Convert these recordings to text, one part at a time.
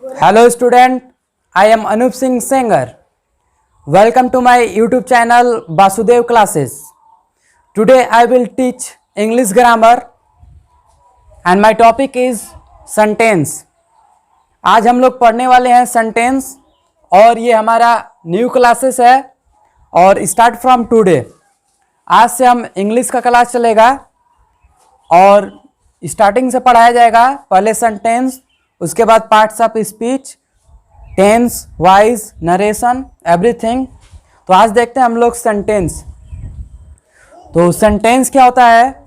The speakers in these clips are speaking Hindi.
Hello student, I am Anup Singh Sengar. Welcome to my YouTube channel Basudev Classes. Today I will teach English grammar and my topic is sentence. आज हम लोग पढ़ने वाले हैं सेंटेंस और ये हमारा न्यू क्लासेस है और स्टार्ट फ्रॉम टुडे। आज से हम इंग्लिश का क्लास चलेगा और स्टार्टिंग से पढ़ाया जाएगा। पहले सेंटेंस, उसके बाद parts of speech, tense, voice, narration, everything. तो आज देखते हैं हम लोग सेंटेंस। तो सेंटेंस क्या होता है?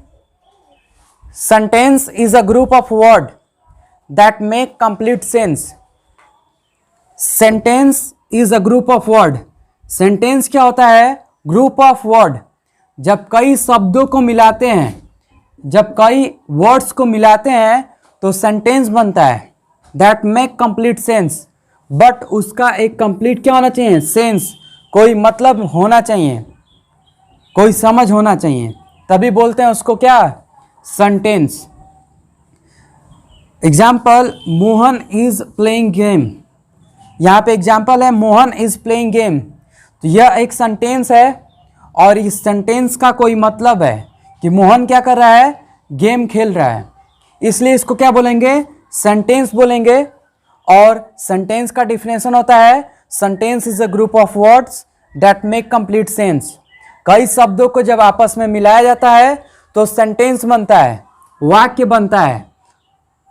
Sentence is a group of word that make complete sense. Sentence is a group of word. Sentence क्या होता है? Group of word. जब कई शब्दों को मिलाते हैं, जब कई वर्ड्स को मिलाते हैं तो सेंटेंस बनता है। That make complete sense, but उसका एक कंप्लीट क्या होना चाहिए? सेंस, कोई मतलब होना चाहिए, कोई समझ होना चाहिए, तभी बोलते हैं उसको क्या? Sentence. Example, Mohan is playing game. यहाँ पे एग्जाम्पल है मोहन इज प्लेइंग गेम। तो यह एक सेंटेंस है और इस सेंटेंस का कोई मतलब है कि मोहन क्या कर रहा है? गेम खेल रहा है, इसलिए इसको क्या बोलेंगे? सेंटेंस बोलेंगे। और सेंटेंस का डिफिनेशन होता है sentence is a group of words that make complete sense. कई शब्दों को जब आपस में मिलाया जाता है तो सेंटेंस बनता है, वाक्य बनता है।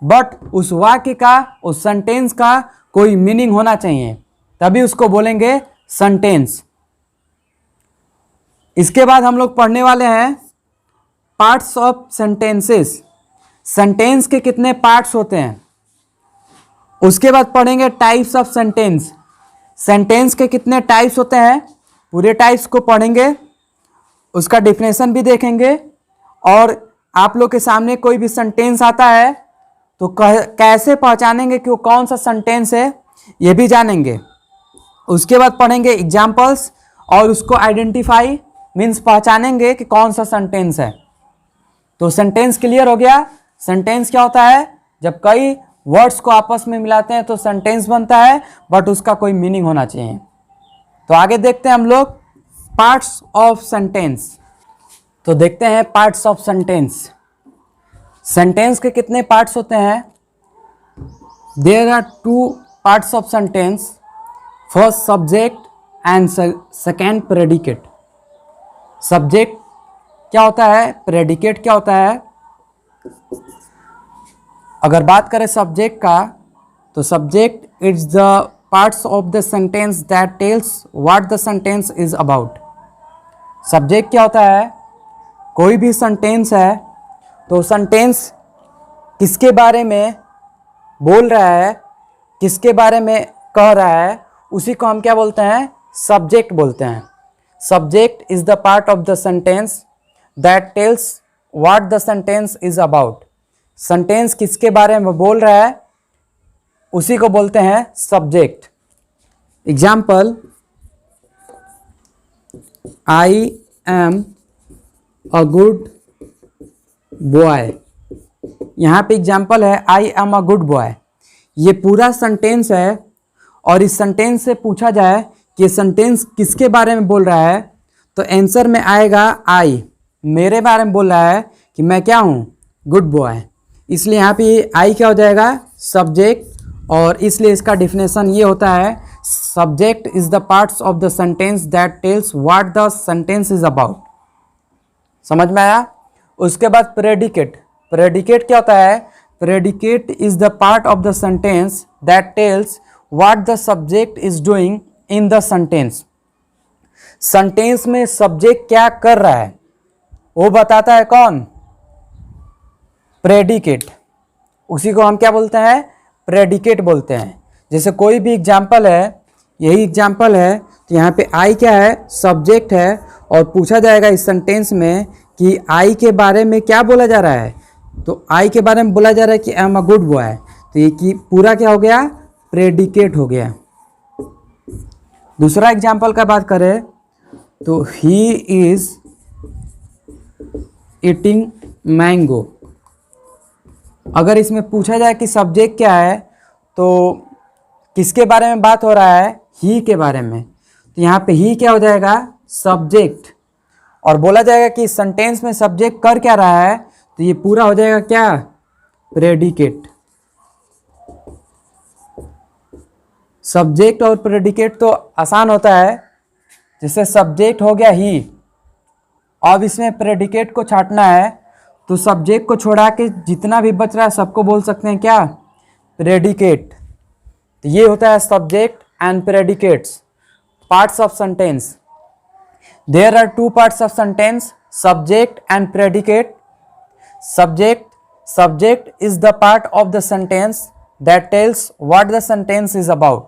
बट उस वाक्य का, उस सेंटेंस का कोई मीनिंग होना चाहिए, तभी उसको बोलेंगे सेंटेंस। इसके बाद हम लोग पढ़ने वाले हैं पार्ट्स ऑफ सेंटेंसेस। सेंटेंस के कितने पार्ट्स होते हैं, उसके बाद पढ़ेंगे टाइप्स ऑफ सेंटेंस। सेंटेंस के कितने टाइप्स होते हैं, पूरे टाइप्स को पढ़ेंगे, उसका डिफिनेशन भी देखेंगे। और आप लोग के सामने कोई भी सेंटेंस आता है तो कैसे पहचानेंगे कि वो कौन सा सेंटेंस है, ये भी जानेंगे। उसके बाद पढ़ेंगे एग्जाम्पल्स और उसको आइडेंटिफाई मीन्स पहचानेंगे कि कौन सा सेंटेंस है। तो सेंटेंस क्लियर हो गया। सेंटेंस क्या होता है? जब कई वर्ड्स को आपस में मिलाते हैं तो सेंटेंस बनता है, बट उसका कोई मीनिंग होना चाहिए। तो आगे देखते हैं हम लोग पार्ट्स ऑफ सेंटेंस। तो देखते हैं पार्ट्स ऑफ सेंटेंस। सेंटेंस के कितने पार्ट्स होते हैं? There are two parts of sentence, first subject and second predicate. Subject क्या होता है? प्रेडिकेट क्या होता है? अगर बात करें सब्जेक्ट का तो subject is the parts of the sentence that tells what the sentence is about. Subject क्या होता है? कोई भी सेंटेंस है तो सेंटेंस किसके बारे में बोल रहा है, किसके बारे में कह रहा है, उसी को हम क्या बोलते हैं? सब्जेक्ट बोलते हैं। Subject is the part of the sentence that tells what the sentence is about. Sentence किसके बारे में बोल रहा है उसी को बोलते हैं subject. Example, I am a good boy. यहाँ पे एग्जाम्पल है I am a good boy. ये पूरा सेंटेंस है और इस सेंटेंस से पूछा जाए कि ये सेंटेंस किसके बारे में बोल रहा है तो आंसर में आएगा आई, मेरे बारे में बोल रहा है कि मैं क्या हूँ? Good boy. इसलिए यहाँ पे आई क्या हो जाएगा? सब्जेक्ट। और इसलिए इसका डिफिनेशन ये होता है subject is the parts of the sentence that tells what the sentence is about. समझ में आया? उसके बाद प्रेडिकेट। प्रेडिकेट क्या होता है? Predicate is the part of the sentence that tells what the subject is doing in the sentence. Sentence में सब्जेक्ट क्या कर रहा है वो बताता है कौन? प्रेडिकेट। उसी को हम क्या बोलते हैं? प्रेडिकेट बोलते हैं। जैसे कोई भी एग्जाम्पल है, यही एग्जाम्पल है, तो यहाँ पे आई क्या है? सब्जेक्ट है। और पूछा जाएगा इस सेंटेंस में कि आई के बारे में क्या बोला जा रहा है, तो आई के बारे में बोला जा रहा है कि I am a good boy. तो ये कि पूरा क्या हो गया? प्रेडिकेट हो गया। दूसरा एग्जाम्पल का बात करें तो ही इज ईटिंग मैंगो। अगर इसमें पूछा जाए कि सब्जेक्ट क्या है तो किसके बारे में बात हो रहा है, ही के बारे में, तो यहाँ पे ही क्या हो जाएगा, सब्जेक्ट। और बोला जाएगा कि सेंटेंस में सब्जेक्ट कर क्या रहा है, तो ये पूरा हो जाएगा क्या, प्रेडिकेट। सब्जेक्ट और प्रेडिकेट तो आसान होता है, जैसे सब्जेक्ट हो गया ही, अब इसमें प्रेडिकेट को छांटना है, तो सब्जेक्ट को छोड़ा के जितना भी बच रहा है सबको बोल सकते हैं क्या, प्रेडिकेट। तो ये होता है subject and predicates, parts of sentence. There are two parts of sentence, subject and predicate. Subject is the part of the sentence that tells what the sentence is about,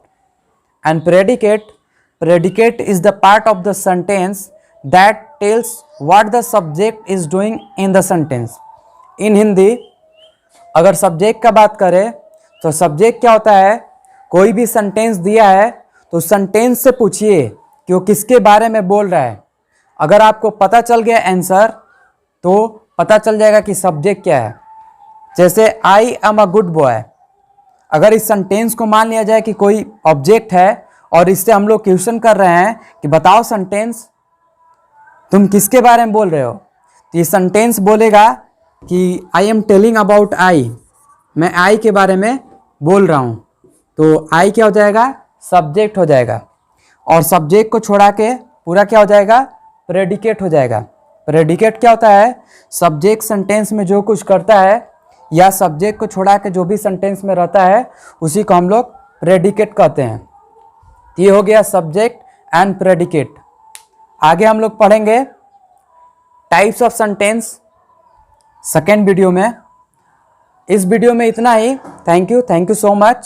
and predicate is the part of the sentence that tells what the subject is doing in the sentence. In Hindi अगर सब्जेक्ट का बात करें तो सब्जेक्ट क्या होता है, कोई भी सेंटेंस दिया है तो सेंटेंस से पूछिए कि वो किसके बारे में बोल रहा है। अगर आपको पता चल गया आंसर तो पता चल जाएगा कि सब्जेक्ट क्या है। जैसे I am a good boy, अगर इस सेंटेंस को मान लिया जाए कि कोई ऑब्जेक्ट है और इससे हम लोग क्वेश्चन कर रहे हैं कि बताओ सेंटेंस तुम किसके बारे में बोल रहे हो, तो ये सेंटेंस बोलेगा कि I am telling about I, मैं आई के बारे में बोल रहा हूँ, तो आई क्या हो जाएगा, सब्जेक्ट हो जाएगा। और सब्जेक्ट को छोड़ा के पूरा क्या हो जाएगा, प्रेडिकेट हो जाएगा। प्रेडिकेट क्या होता है, सब्जेक्ट सेंटेंस में जो कुछ करता है या सब्जेक्ट को छोड़ा के जो भी सेंटेंस में रहता है उसी को हम लोग प्रेडिकेट कहते हैं। ये हो गया सब्जेक्ट एंड प्रेडिकेट। आगे हम लोग पढ़ेंगे types of sentence second video में। इस वीडियो में इतना ही। Thank you so much.